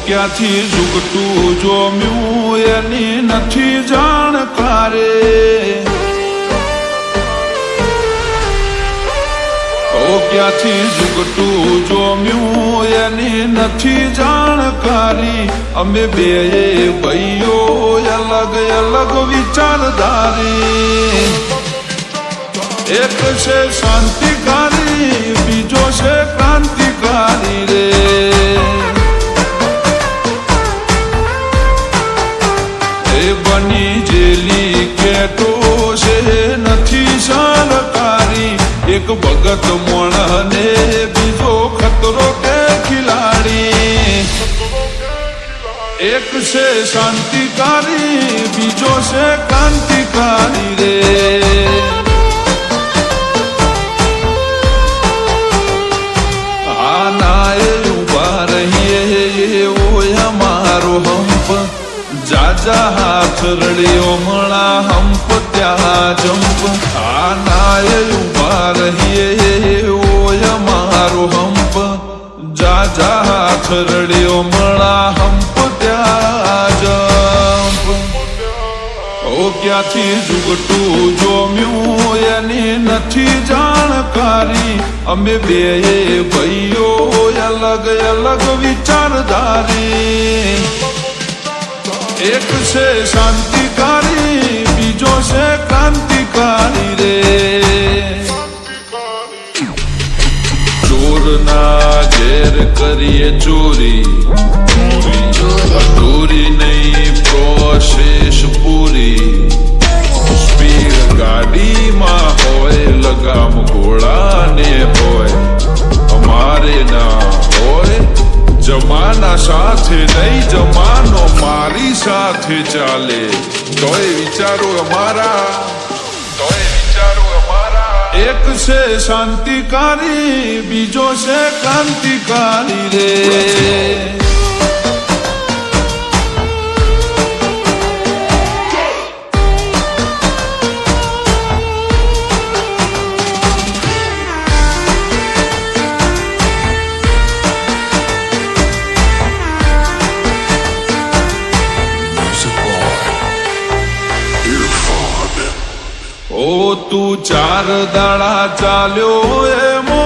ક્યાંથી ઝૂકતું જોમ્યું એની નથી જાણકારે. ક્યાંથી ઝૂકતું જોમ્યું એની નથી જાણકારી. અમે બે ભાઈઓ અલગ અલગ વિચારધારી. એક છે શાંતિકારી, બીજો છે ક્રાંતિકારી રે. એ બની જેલી કેટો છે નથી સરકારી. એક ભગત મોણ ને બીજો ખતરો કે ખિલાડી. એક છે શાંતિકારી, બીજો છે ક્રાંતિકારી રે. જાજા હાથ રડ્યો મળા હંપ ત્યાં જંપ. આ નાય ઉભા રહીએ ઓય મારો હંપ. જાજા હાથ રડ્યો મળા હંપ ત્યાં જંપ. ક્યાંથી ઝૂકતું જોમ્યું એની નથી જાણકારી. અમે બે ભાઈઓ અલગ અલગ વિચારધારી. એક છે શાંતિકારી, બીજો છે ક્રાંતિકારી રે. ચોરના ઘેર કરીએ ચોરી, અધૂરી નહીં પ્રોસેસ પૂરી. સ્પીડ ગાડીમાં હોય લગામ ઘોડાને હોય, અમારે ના હોય. જમાના સાથે નહીં જમાનો મારી સાથે ચાલે. તોય વિચારો અમારા, તોય વિચારો અમારા. એક છે શાંતિકારી, બીજો છે ક્રાંતિકારી રે. તું ચાર દાડા ચાલ્યો એમો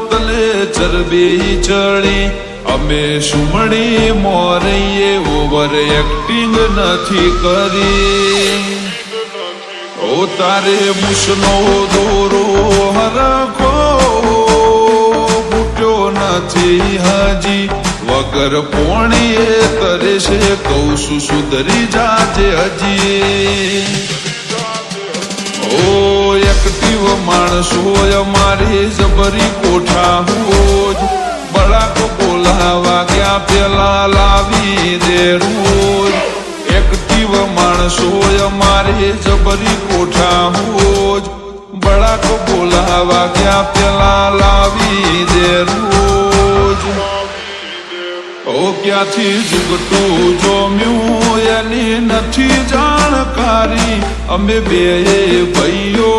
તલે ચરબી ચડી. અમે સુમણી મોરઈએ ઓવર એક્ટિંગ નથી કરી. તારે મુસનો દોરો હરખો ફૂટ્યો નથી હજી. વગર પોણીએ તરે છે કૌ છું સુધરી જાજે હજી. એક્ટિવ માણસો અમારી જબરી કોઠા હોજ. બળાક બોલાવા ગયા પેલા લાવી દે રોજ. એક્ટિવ માણસો અમારી જબરી કોઠા હોજ. બળાક બોલાવા ગયા પેલા લાવી દે રોજ. ક્યાંથી ઝૂકતું જોમ્યું એની નથી જાણકારી. અમે બે ભાઈઓ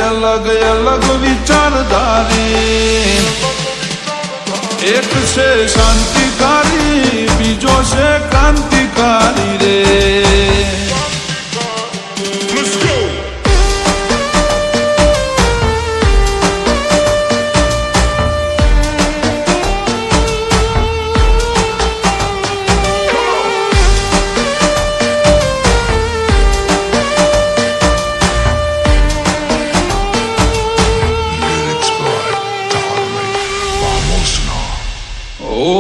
અલગ અલગ વિચારધારી. એક છે શાંતિકારી, બીજો છે ક્રાંતિકારી રે.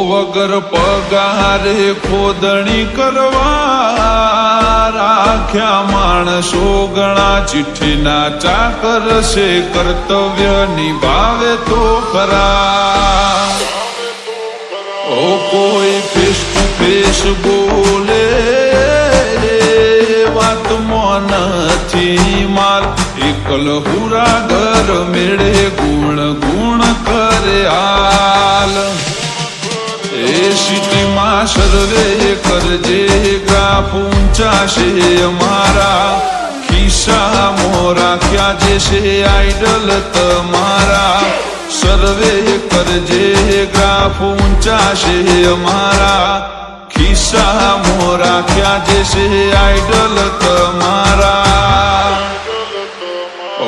વગર પગારે ખોદણી કરવા રાખ્યા માણસો ઘણા. ચિઠ્ઠીના ચાકર છે કર્તવ્ય નિભાવે તો ખરા. કોઈ ફેસ ટુ ફેસ બોલે વાતમાં નથી માલ. એકલ હુરા ઘર મેળે ગુણ ગુણ કરે હાલ. સિટીમાં સર્વે કરજે ગ્રાફ ઊંચા છે અમારા. ખિસ્સા મોરા ક્યાં જે છે આઈડલ તમારા. સર્વે કરજે ગ્રાફ ઊંચા છે અમારા ખિસ્સા મોરા ક્યાં જશે આઈડલ તમારા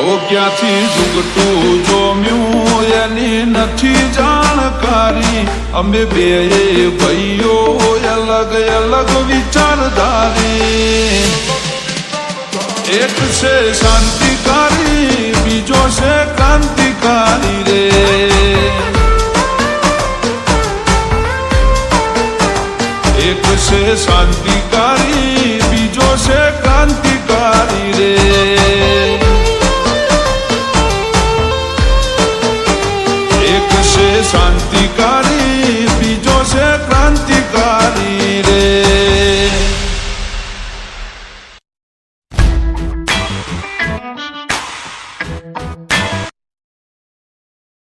ઓ ક્યાંથી જુગટું જોમ્યું એની નથી જાણકારી અમે બે ભાઈઓ અલગ અલગ વિચારધારી એક છે શાંતિકારી બીજો છે ક્રાંતિકારી રે એક છે શાંતિકારી બીજો છે ક્રાંતિકારી રે એક છે શાંતિકારી બીજો છે ક્રાંતિકારી